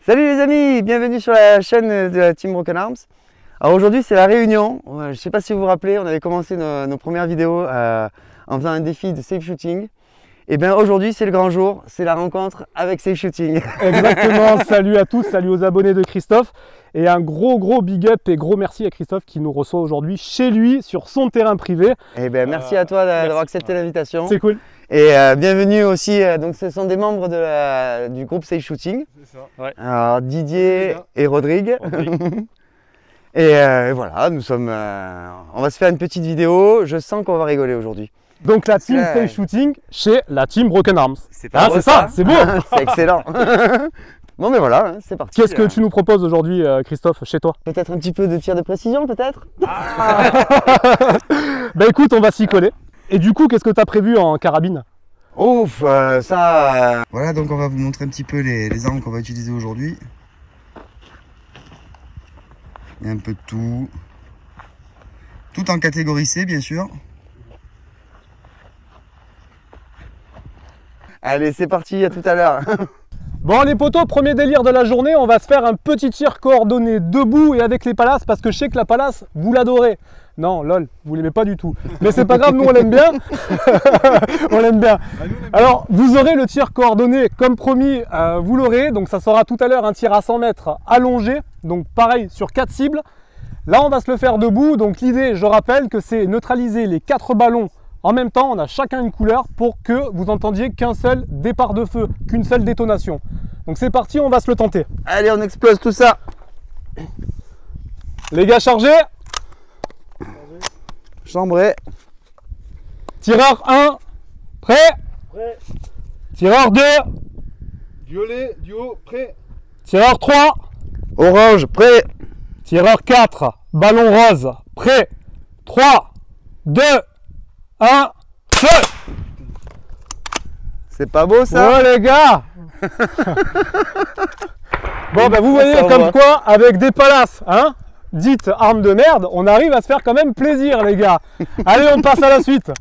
Salut les amis, bienvenue sur la chaîne de la Team Broken Arms. Alors aujourd'hui c'est la réunion, je ne sais pas si vous vous rappelez, on avait commencé nos premières vidéos en faisant un défi de safe shooting. Et bien aujourd'hui c'est le grand jour, c'est la rencontre avec Safe Shooting. Exactement, salut à tous, salut aux abonnés de Christophe. Et un gros big up et gros merci à Christophe qui nous reçoit aujourd'hui chez lui, sur son terrain privé. Et bien merci à toi d'avoir accepté l'invitation. C'est cool. Et bienvenue aussi, donc ce sont des membres du groupe Safe Shooting. C'est ça. Ouais. Alors Didier et Rodrigue. Et voilà, nous sommes, on va se faire une petite vidéo, je sens qu'on va rigoler aujourd'hui. Donc la team Safe Shooting chez la Team Broken Arms. C'est ça, c'est beau. C'est excellent. Bon mais voilà, c'est parti. Qu'est-ce que tu nous proposes aujourd'hui Christophe, chez toi? Peut-être un petit peu de tir de précision peut-être. Bah écoute, on va s'y coller. Et du coup, qu'est-ce que tu as prévu en carabine? Ouf, ça... Voilà, donc on va vous montrer un petit peu les armes qu'on va utiliser aujourd'hui. Il y a un peu de tout. Tout en catégorie C, bien sûr. Allez, c'est parti, à tout à l'heure. Bon les potos, premier délire de la journée, on va se faire un petit tir coordonné debout et avec les palasses parce que je sais que la palace, vous l'adorez. Non, lol, vous l'aimez pas du tout. Mais c'est pas grave, nous on l'aime bien. On l'aime bien. Alors, vous aurez le tir coordonné, comme promis, vous l'aurez. Donc ça sera tout à l'heure un tir à 100 mètres allongé. Donc pareil, sur 4 cibles. Là, on va se le faire debout. Donc l'idée, je rappelle que c'est neutraliser les 4 ballons en même temps. On a chacun une couleur pour que vous entendiez qu'un seul départ de feu, qu'une seule détonation. Donc c'est parti, on va se le tenter. Allez, on explose tout ça. Les gars, chargés. Chambré. Tireur 1, prêt. Prêt. Tireur 2. Violet, duo, prêt. Tireur 3. Orange, prêt. Tireur 4, ballon rose, prêt. 3, 2, 1, feu. C'est pas beau ça? Ouais les gars. Bon bah vous voyez comme quoi avec des palaces, hein, dites armes de merde, on arrive à se faire quand même plaisir les gars. Allez, on passe à la suite.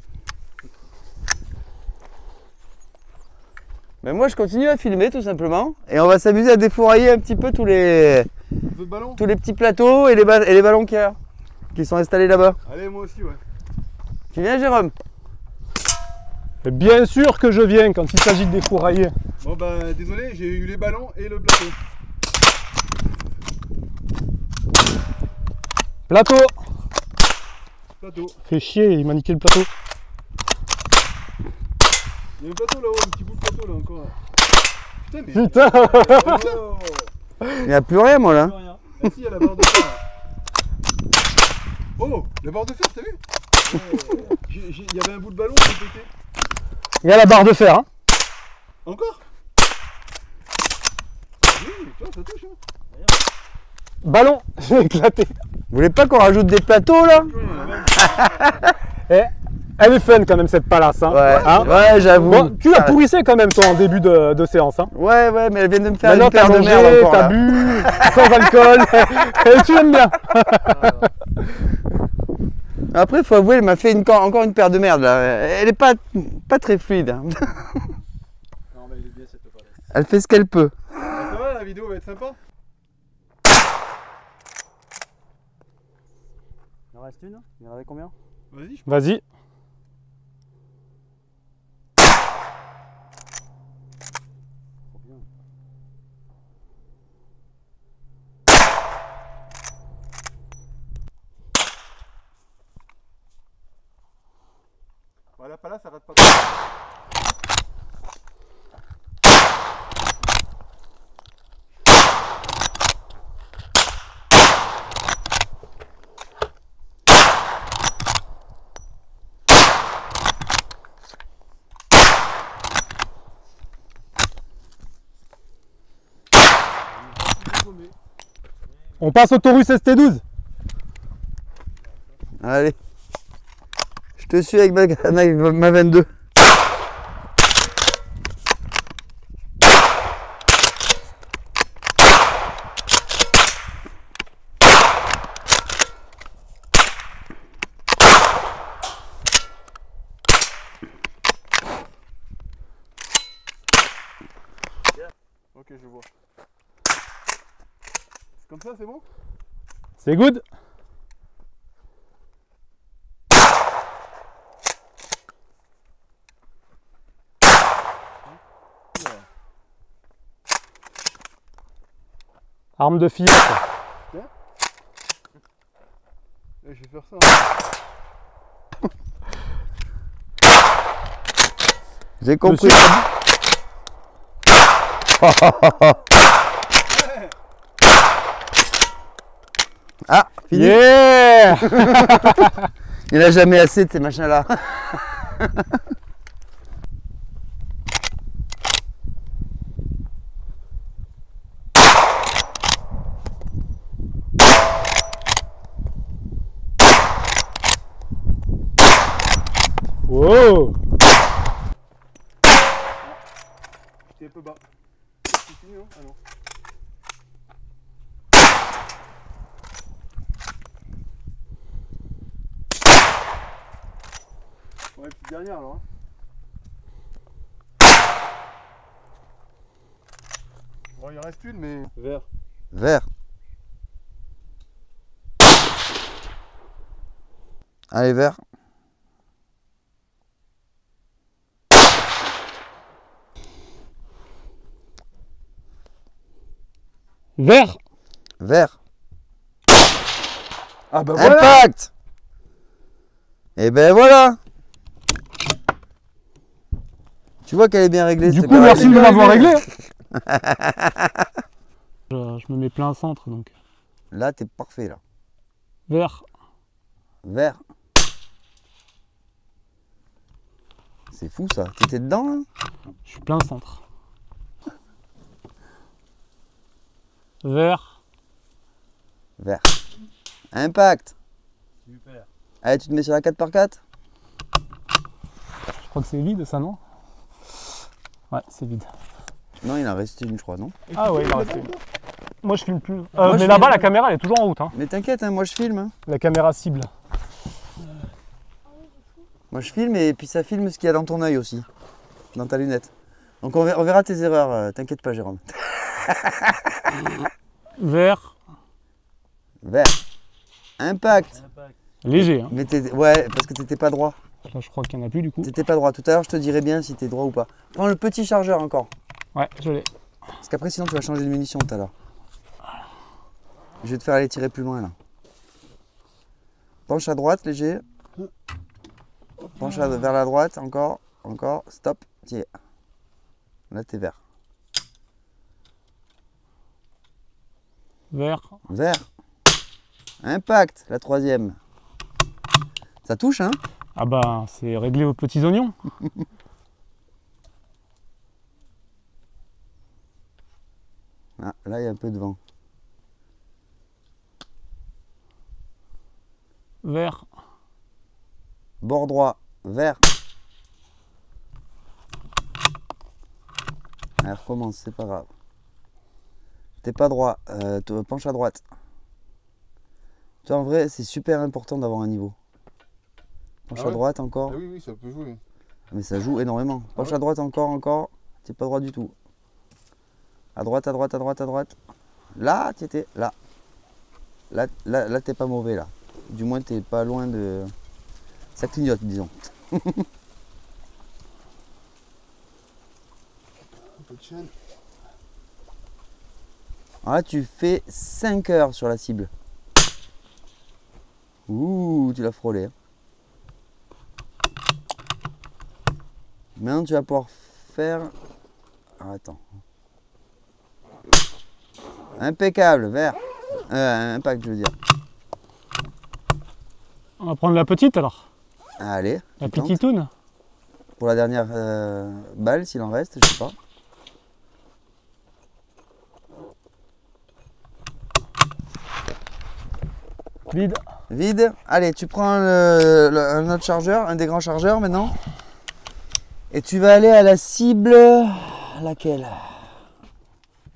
Mais moi je continue à filmer tout simplement. Et on va s'amuser à défourailler un petit peu tous les petits plateaux et les ballons qui sont installés là-bas. Allez, moi aussi, ouais. Tu viens Jérôme? Et bien sûr que je viens quand il s'agit de défourailler. Bon bah désolé, j'ai eu les ballons et le plateau. Plateau. Plateau. Fait chier, il m'a niqué le plateau. Il y a un plateau là-haut, un petit bout de plateau là encore. Putain mais... Putain. Oh, Il n'y a plus rien moi là. rien. Ah si, il y a la barre de fer. Oh, la barre de fer, t'as vu? Oh, il y avait un bout de ballon qui était pété. Il y a la barre de fer, hein. Encore? Oui, toi ça touche hein. Ballon, j'ai éclaté. Vous voulez pas qu'on rajoute des plateaux là? Et elle est fun quand même cette palace, hein. Ouais, Hein, ouais j'avoue. bon, tu la pourrissais quand même toi en début de séance, hein. Ouais, mais elle vient de me faire Maintenant une paire t'as de merde mangé, encore t'as là. bu, sans alcool, et tu aimes bien. Après, il faut avouer, elle m'a fait encore une paire de merde là. Elle est pas très fluide. Non mais il est bien cette palace. Elle fait ce qu'elle peut. Ça va, la vidéo va être sympa? Il en reste une? Il y en avait combien? Vas-y, je Vas-y. Bah, la palace, ça rate pas trop. On passe au Taurus ST12. Allez. Je te suis avec ma 22. Ok, je vois. Comme ça, c'est bon? C'est good. Arme de fillette. Là, je vais faire ça. J'ai compris. Monsieur, Ah, fini. yeah. Il n'a jamais assez de ces machins-là. Wow. J'étais un peu bas. C'est fini, non? Ah non. Ouais, petite dernière alors. Hein. Bon, il en reste une, mais. Vert. Vert. Allez, vert. Vert. Vert. Ah bah voilà! Impact. Et ben voilà. Tu vois qu'elle est bien réglée. Du cette coup, carré. merci de m'avoir réglé. Je me mets plein centre donc. Là, t'es parfait là. Vert. Vert. C'est fou ça. T'étais dedans là? Je suis plein centre. Vert. Vert. Impact. Super. Allez, tu te mets sur la 4x4? Je crois que c'est vide ça, non? Ouais, c'est vide. Non, il en restait une, je crois, non? Ah ouais, il en reste une. Moi je filme plus. Moi, je Mais là-bas filme. la caméra elle est toujours en route. Hein. Mais t'inquiète, hein, moi je filme. Hein. La caméra cible. Moi je filme et puis ça filme ce qu'il y a dans ton œil aussi. Dans ta lunette. Donc on verra tes erreurs, t'inquiète pas, Jérôme. Vert. Vert. Impact. Léger. Hein. Mais ouais, parce que t'étais pas droit. Là je crois qu'il n'y en a plus du coup. T'étais pas droit. Tout à l'heure, je te dirai bien si t'es droit ou pas. Prends le petit chargeur encore. Ouais, je l'ai. Parce qu'après, sinon, tu vas changer de munition tout à l'heure. Je vais te faire aller tirer plus loin là. Penche à droite, léger. Penche vers la droite, encore. Encore. Stop. Tiens. Là, t'es vert. Vert. Vert. Impact, la troisième. Ça touche, hein? Ah bah c'est réglé aux petits oignons. Ah, là, il y a un peu de vent. Vert. Bord droit, vert. Allez, recommence, c'est pas grave. T'es pas droit, penche à droite. Tu vois, en vrai, c'est super important d'avoir un niveau. Penche Ah à ouais. droite encore. Ah oui, oui, ça peut jouer. Mais ça joue énormément. Penche ouais. à droite encore. T'es pas droit du tout. À droite. Là, t'étais là. Là, t'es pas mauvais là. Du moins, t'es pas loin de. Ça clignote, disons. Un peu de chaîne. Alors là, tu fais 5 heures sur la cible. Ouh, tu l'as frôlé. Hein. Maintenant, tu vas pouvoir faire. Ah, attends. Impeccable, vert. Impact, je veux dire. On va prendre la petite alors. Allez. La tu tentes. petitoune. Pour la dernière balle, s'il en reste, je sais pas. Vide. Vide. Allez, tu prends un autre chargeur, un des grands chargeurs maintenant. Et tu vas aller à la cible. Laquelle?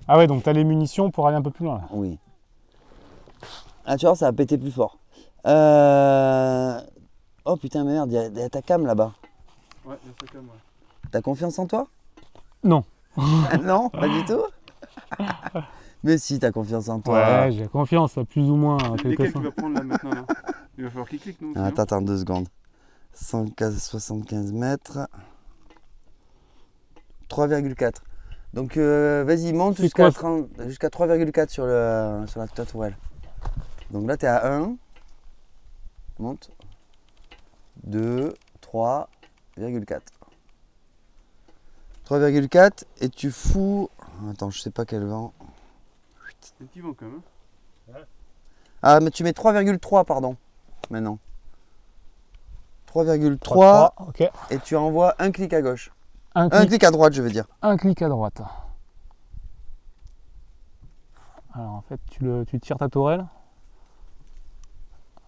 Ah ouais donc t'as les munitions pour aller un peu plus loin là. Oui. Ah, tu vois, ça va péter plus fort. Oh putain, merde, il y a ta cam là-bas. Ouais, il y a ça comme. Ouais. T'as confiance en toi? Non. Non, pas du tout. Mais si, t'as confiance en toi. Ouais, j'ai confiance, plus ou moins. Lesquels Quelques tu vas prendre là maintenant là? Il va falloir qu'il clique, non? Ah, attends 2 secondes. 175 mètres. 3,4. Donc vas-y, monte jusqu'à 3,4 sur la tourelle. Donc là, tu es à 1. Monte. 2, 3,4. 3,4 et tu fous. Attends, je sais pas quel vent. Un petit vent quand même. Ah, mais tu mets 3,3, pardon. Maintenant. 3,3 3, ok. et tu envoies un clic à gauche. Un Un clic, clic à droite, je veux dire. un clic à droite. Alors en fait, tu tires ta tourelle.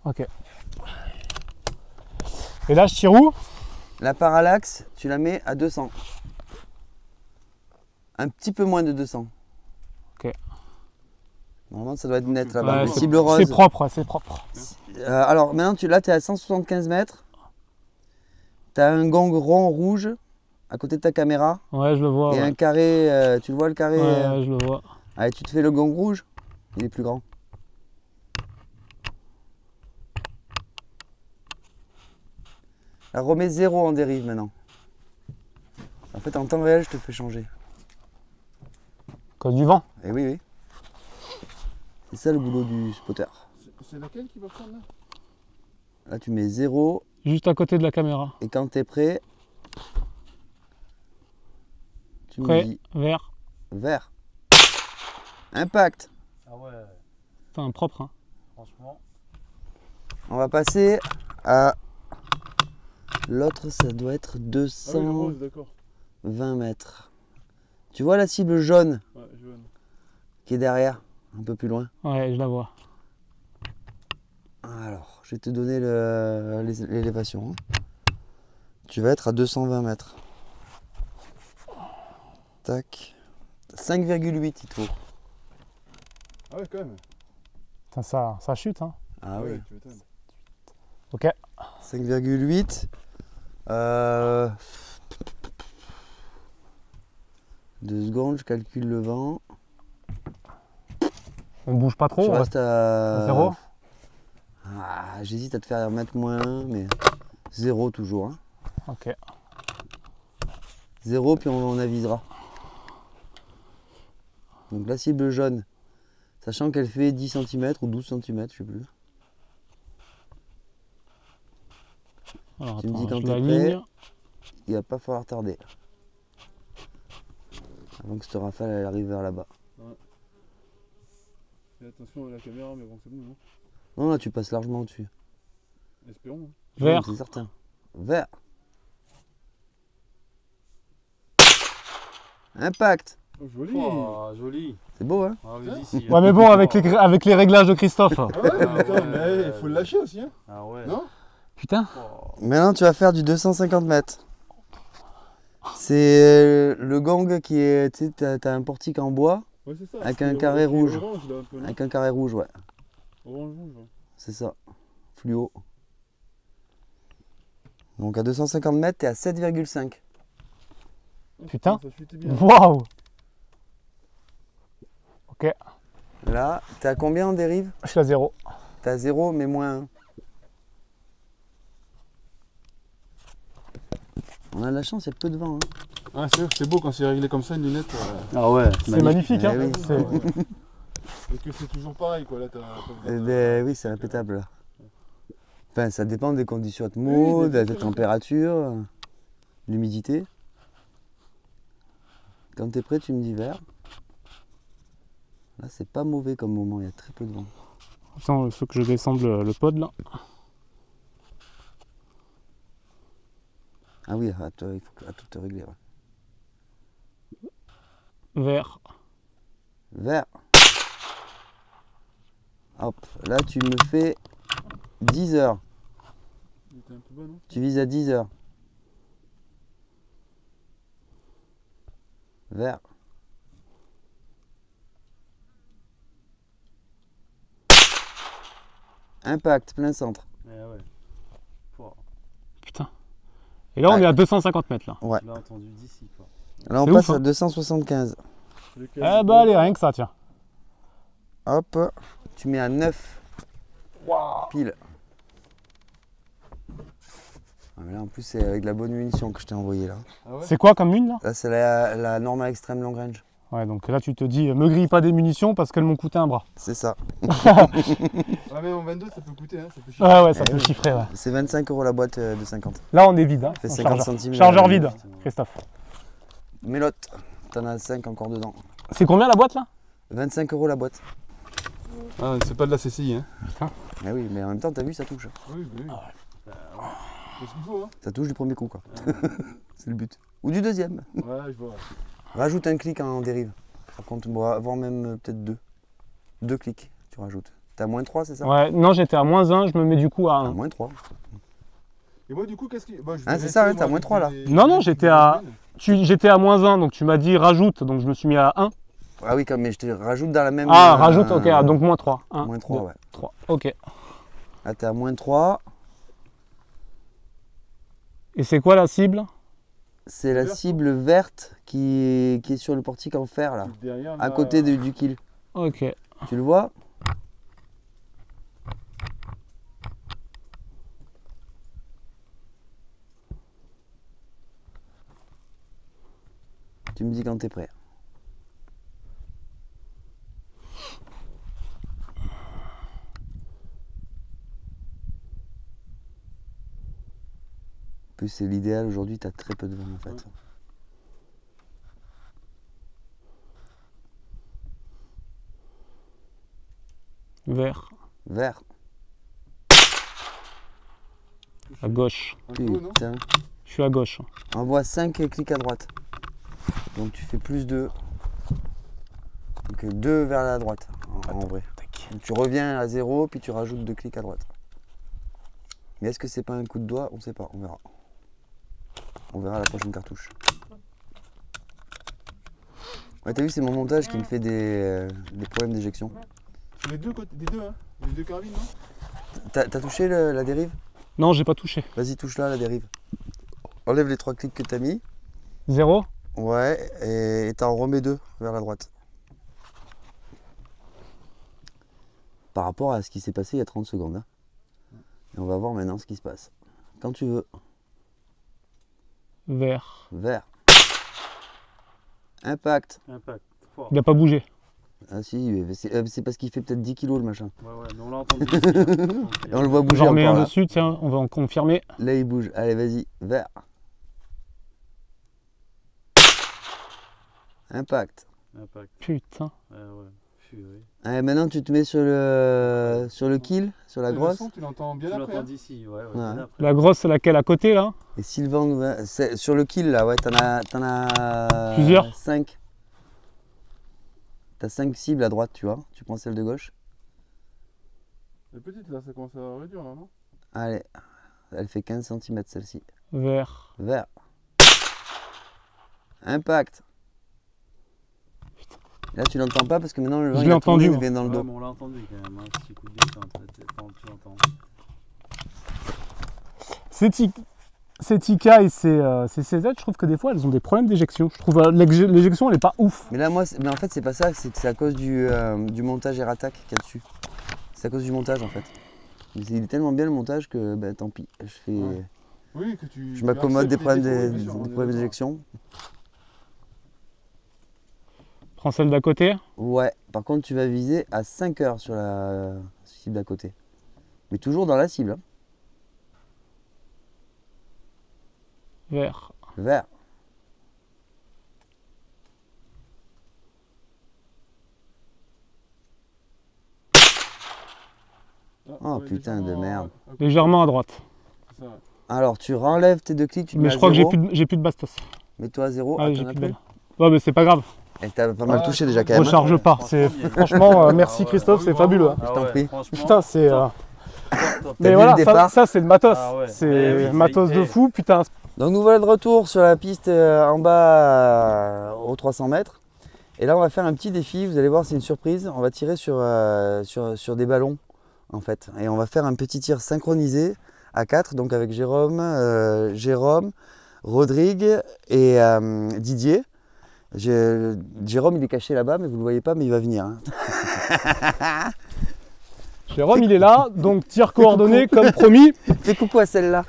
Ok. Et là, je tire où? La parallaxe, tu la mets à 200. Un petit peu moins de 200. Ok. Normalement, ça doit être net là-bas. Ouais, Le cible rose. c'est propre, c'est propre. Alors maintenant, là, tu es à 175 mètres. Tu as un gong rond rouge à côté de ta caméra. Ouais, je le vois. Et Ouais, un carré, tu le vois le carré ouais, je le vois. Allez, tu te fais le gong rouge. Il est plus grand. Alors, remets 0 en dérive maintenant. En fait, en temps réel, je te fais changer. À cause du vent. Et oui, oui. C'est ça le boulot du spotter. C'est laquelle qui va prendre là? Là, tu mets 0 Juste à côté de la caméra. et quand tu es prêt, tu me Prêt, dis vert. vert. Impact. Ah ouais, C'est un propre. Hein. franchement. On va passer à l'autre, ça doit être Ah oui, le 220 rose, d'accord. mètres. Tu vois la cible jaune Ouais, jaune. qui est derrière, un peu plus loin. Ouais, je la vois. Alors, je vais te donner l'élévation. Tu vas être à 220 mètres. Tac. 5,8 il te faut. Ah ouais, quand même. Putain, ça chute. Hein. Ah oui. Ouais, tu m'étonnes. Ok. 5,8. 2 secondes, je calcule le vent. On bouge pas trop. Tu on restes à 0. Ah, j'hésite à te faire mettre moins 1, mais 0 toujours. Hein. Ok. 0, puis on avisera. Donc la cible jaune, sachant qu'elle fait 10 cm ou 12 cm, je sais plus. Alors, Tu me dis attends, quand je t'es l'aligne. Il va pas falloir tarder. Avant que cette rafale elle arrive vers là-bas. Fais attention à la caméra, mais bon, c'est bon, non? Non, là tu passes largement au-dessus. Espérons. Hein. Vert. C'est certain. Vert. Impact. Oh, joli. Oh, joli. C'est beau, hein? Ah, vas-y, si, Ouais, mais bon, avec les réglages de Christophe. Ah ouais, putain, mais il faut le lâcher aussi, hein? Ah ouais. Non? Putain. Oh. Maintenant, tu vas faire du 250 mètres. C'est le gong qui est. Tu sais, t'as un portique en bois Ouais, c'est ça. avec C'est un carré orange, rouge. Orange, là, un peu, non? Avec un carré rouge, ouais. Orange, rouge. Ouais. C'est ça. Fluo. Donc à 250 mètres, t'es à 7,5. Oh, Putain. Ça chutait bien. Waouh. Ok. Là, t'es à combien en dérive? Je suis à 0. T'es à 0, mais moins 1. On a de la chance, il y a peu de vent. Hein. Ah, c'est vrai que c'est beau quand c'est réglé comme ça, une lunette. Ah ouais, C'est magnifique. Eh Hein. oui. C'est- Et que c'est toujours pareil, quoi. Là, t'as. Eh ben, oui, c'est répétable. Là. Enfin, ça dépend des conditions atmo, Oui, de la bien sûr. température, l'humidité. Quand t'es prêt, tu me dis vert. Là, c'est pas mauvais comme moment, il y a très peu de vent. Attends, il faut que je descende le pod là. Ah oui, à toi, il faut à tout te régler. Ouais. Vert. Vert. Hop, là tu me fais 10 heures. Il était un peu bas, non? Tu vises à 10 heures. Vert. Impact, plein centre. Eh ouais. Oh, Putain. Et là, on est à 250 mètres là. Ouais. je l'ai entendu d'ici, quoi. Là on C'est passe ouf, à hein. 275. Lequel? Eh bah allez, rien que ça, tiens. Hop, tu mets à 9 pile. Ah, mais là en plus c'est avec de la bonne munition que je t'ai envoyé là. Ah ouais. C'est quoi comme une là? Là c'est la Norma Extreme Long Range. Ouais, donc là tu te dis, me grille pas des munitions parce qu'elles m'ont coûté un bras. C'est ça. Ah mais en 22 ça peut coûter, hein, ça peut chiffrer. Ouais, ça Eh peut oui. chiffrer, ouais. C'est 25 € la boîte de 50. Là on est vide, hein. Fait en 50 chargeur. centimes. Chargeur vide, Christophe. Mélotte, t'en as 5 encore dedans. C'est combien la boîte là? 25 € la boîte. Ah c'est pas de la CCI hein. Mais oui, mais en même temps t'as vu ça touche. Oui, oui. C'est ce qu'il faut hein. Ça touche du premier coup quoi. C'est le but. Ou du deuxième. Ouais, je vois. Rajoute un clic en dérive. Par contre, voire même peut-être deux. 2 clics, tu rajoutes. T'es à moins 3, c'est ça? Ouais, non, j'étais à -1, je me mets du coup à À 1. moins 3. Et moi du coup qu'est-ce qui. Bah, je vais Ah, c'est rester, ça, ouais, moi, t'es à moins avec 3, là. Non, j'étais à- J'étais à -1, donc tu m'as dit rajoute, donc je me suis mis à 1. Ah oui, mais je te rajoute dans la même. Ah, rajoute, ok, donc -3. 1, Moins 3, 2, ouais. 3, ok. Là, t'es à moins 3. Et c'est quoi la cible? C'est la Vert, cible verte qui est sur le portique en fer, là. Derrière, À côté du kill. Ok. Tu le vois? Tu me dis quand t'es prêt. En plus, c'est l'idéal aujourd'hui, t'as très peu de vent en fait. Vert, Vert. à gauche. Un peu, non Putain. Je suis à gauche. Envoie 5 clics à droite. Donc tu fais plus 2. Donc 2 vers la droite en vrai. Donc, tu reviens à 0 puis tu rajoutes 2 clics à droite. Mais est-ce que c'est pas un coup de doigt? On sait pas, on verra. On verra la prochaine cartouche. Ouais, t'as vu, c'est mon montage qui me fait des problèmes d'éjection. Sur les deux côtés, les deux, hein. Les deux carabines, non? T'as touché la dérive? Non, j'ai pas touché. Vas-y, touche là la dérive. Enlève les 3 clics que t'as mis. 0. Ouais, et t'en remets 2 vers la droite. Par rapport à ce qui s'est passé il y a 30 secondes. Hein. Et on va voir maintenant ce qui se passe. Quand tu veux. Vert. Vert. Impact. Impact. Fort. Il a pas bougé. Ah si, c'est parce qu'il fait peut-être 10 kilos le machin. Ouais, ouais, mais on l'a entendu ici. Hein. Donc, Et on le voit bouger J'en remets encore un là. dessus, tiens, on va en confirmer. Là il bouge. Allez, vas-y. Vert. Impact. Impact. Putain. Ouais. Purée. Allez, maintenant tu te mets sur le kill, sur la Le grosse. son, tu l'entends bien Tu après. l'entends Hein. d'ici, ouais. Ouais. bien après. La grosse, c'est laquelle à côté là? Et Sylvain, sur le kill là, ouais, t'en as Plusieurs 5. T'as 5 cibles à droite, tu vois. Tu prends celle de gauche. La petite là, ça commence à réduire là, non? Allez, elle fait 15 cm celle-ci. Vert. Vert. Impact. Là tu l'entends pas parce que maintenant le vent Je il l'ai a tourné, entendu, il moi. vient dans le Ouais, dos. mais on l'a entendu quand même. Hein. Petit coup de gueule, tu l'entends. Ces Tika et ces CZ, je trouve que des fois elles ont des problèmes d'éjection. Je trouve l'éjection elle est pas ouf. Mais là moi, mais en fait c'est pas ça, c'est que c'est à cause du montage Air Attack qu'il y a dessus. C'est à cause du montage en fait. Mais il est tellement bien le montage que bah, tant pis. Ouais. Oui, que tu. Je tu m'accommode des acceptes problèmes les défauts, bien sûr, on est d'accord. d'éjection. Prends celle d'à côté. Ouais, par contre tu vas viser à 5 heures sur la cible d'à côté. Mais toujours dans la cible. Hein. Vert. Vert. Ah, Oh, ouais, putain de légèrement merde. à côté, Légèrement à droite. c'est ça, ouais. Alors tu renlèves tes 2 clics, tu te mets Mais à je crois que 0. j'ai plus de bastos. Mets-toi à 0. Ah, Ah, j'ai t'en as plus de plus. balle. Ouais, mais c'est pas grave. Et t'as pas mal Ah, touché je déjà quand crois même. hein. Recharge pas. C'est Franchement, bien. franchement, merci Ah ouais. Christophe, Ah c'est oui, fabuleux. bravo. Hein. Je t'en prie. Franchement, Putain, c'est. top. Mais vu voilà, le départ ça c'est le matos. Ah ouais. C'est Eh oui, matos ça de y est. fou, putain. Donc nous voilà de retour sur la piste en bas aux 300 mètres. Et là on va faire un petit défi, vous allez voir c'est une surprise. On va tirer sur des ballons en fait. Et on va faire un petit tir synchronisé à 4, donc avec Jérôme, Rodrigue et Didier. Jérôme il est caché là-bas mais vous ne le voyez pas mais il va venir. Hein. Jérôme, il est là, donc tir coordonné comme promis. Fais coucou à celle-là.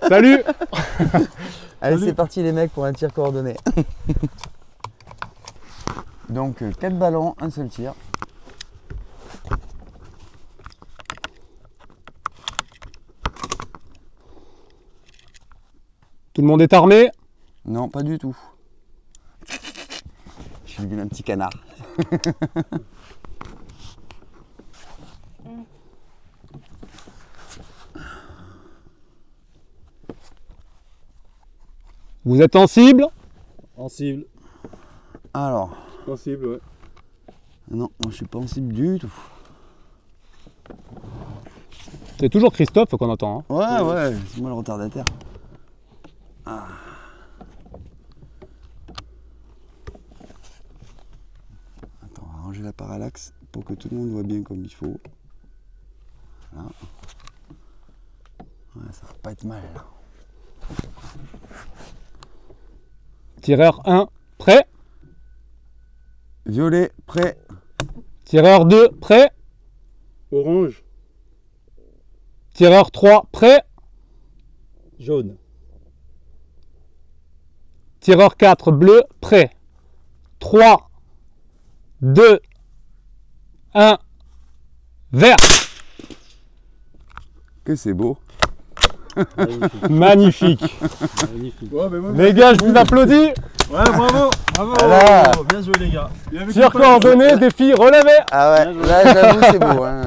Salut. Allez, Salut. c'est parti les mecs pour un tir coordonné. Donc 4 ballons, un seul tir. Tout le monde est armé. Non, pas du tout. Je suis devenu un petit canard. Vous êtes en cible. En cible. Alors, Sensible, ouais. non, moi je suis pas en cible du tout. C'est toujours Christophe qu'on entend. Hein. Ouais, c'est moi le retardataire. Ah. Attends, on va ranger la parallaxe pour que tout le monde voit bien comme il faut. Là. Ouais, ça va pas être mal là. Tireur 1, prêt. Violet, prêt. Tireur 2, prêt. Orange. Tireur 3, prêt. Jaune. Tireur 4, bleu, prêt. 3, 2, 1, vert. Que c'est beau. Magnifique. Magnifique. Magnifique. Ouais, mais moi, Les gars, je vous applaudis. Ouais, bravo. Bravo. Voilà. Bien joué, les gars. il y avait Tir que- coordonné, défi relevé. Ah ouais, Bien joué. là j'avoue c'est beau. Hein.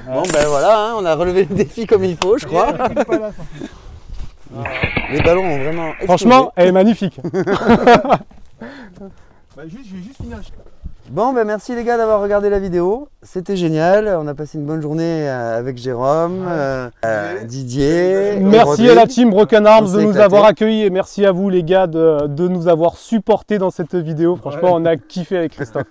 Bon ben voilà, hein, on a relevé le défi comme il faut je crois. Les ballons ont vraiment explosé. Franchement, elle est magnifique. Bah, je vais juste finir. Bon ben merci les gars d'avoir regardé la vidéo. C'était génial, on a passé une bonne journée avec Jérôme, Didier. Merci Rodrigue. à la team Broken Arms On de s'est nous éclaté. avoir accueillis et merci à vous les gars de nous avoir supportés dans cette vidéo. Franchement, on a kiffé avec Christophe.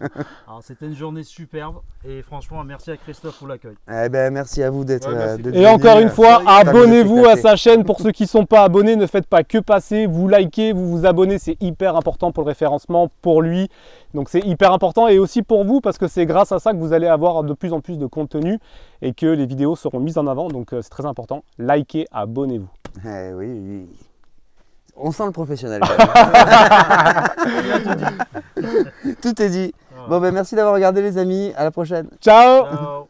Alors, c'était une journée superbe. Et franchement, merci à Christophe pour l'accueil. Eh ben merci à vous d'être Ouais, merci. d'être Et venus. encore une fois, Ça vous a abonnez-vous à éclaté. sa chaîne. Pour ceux qui ne sont pas abonnés, ne faites pas que passer. Vous likez, vous vous abonnez. C'est hyper important pour le référencement, pour lui. Donc c'est hyper important et aussi pour vous parce que c'est grâce à ça que vous allez avoir de plus en plus de contenu et que les vidéos seront mises en avant. Donc c'est très important. Likez, abonnez-vous. Eh oui, oui. On sent le professionnel. Tout est dit. Bon ben merci d'avoir regardé les amis, à la prochaine. Ciao. Ciao.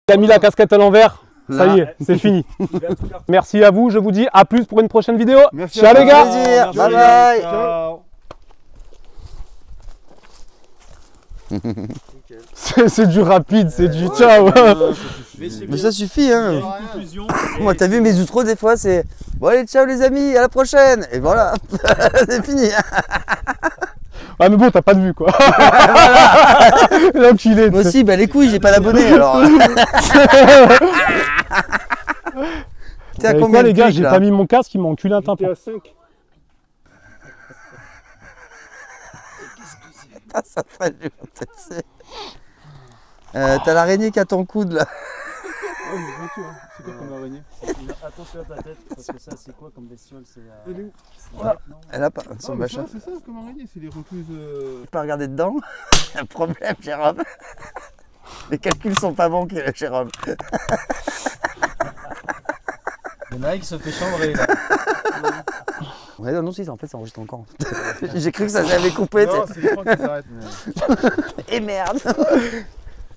Il a mis la casquette à l'envers. Ça Là. y est, c'est fini. Merci à vous. Je vous dis à plus pour une prochaine vidéo. Merci Ciao à les vous. gars. Plaisir. Merci, Bye les bye. gars. Ciao. C'est du rapide, c'est du ciao. Mais ça suffit hein. Conclusion. Moi t'as vu mes outros des fois c'est bon allez ciao les amis, à la prochaine. Et voilà, c'est fini. Ah mais bon, t'as pas de vue quoi. L'enculé. Moi aussi, bah les couilles, j'ai pas d'abonnés alors. T'es à Avec combien quoi, les de gars, clics, j'ai là pas mis mon casque, il m'a enculé un T'es tympan. à 5. Ah, ça va lui intéresser. T'as l'araignée qui a ton coude là. Oh, mais bien sûr, hein. C'est quoi comme araignée? Attention à ta tête, parce que ça, c'est quoi comme bestiole? C'est. Elle est où? Elle a pas son Ah, mais machin. ça, c'est ça comme araignée, c'est les recluses. Tu peux pas regarder dedans. Un problème, Jérôme. Les calculs sont pas bons, Jérôme. Il y en a un qui se fait chambrer là. Ouais, non, si, en fait, ça enregistre encore. J'ai cru que ça s'avait coupé. Non, tu sais. c'est les points qui s'arrêtent. Et merde.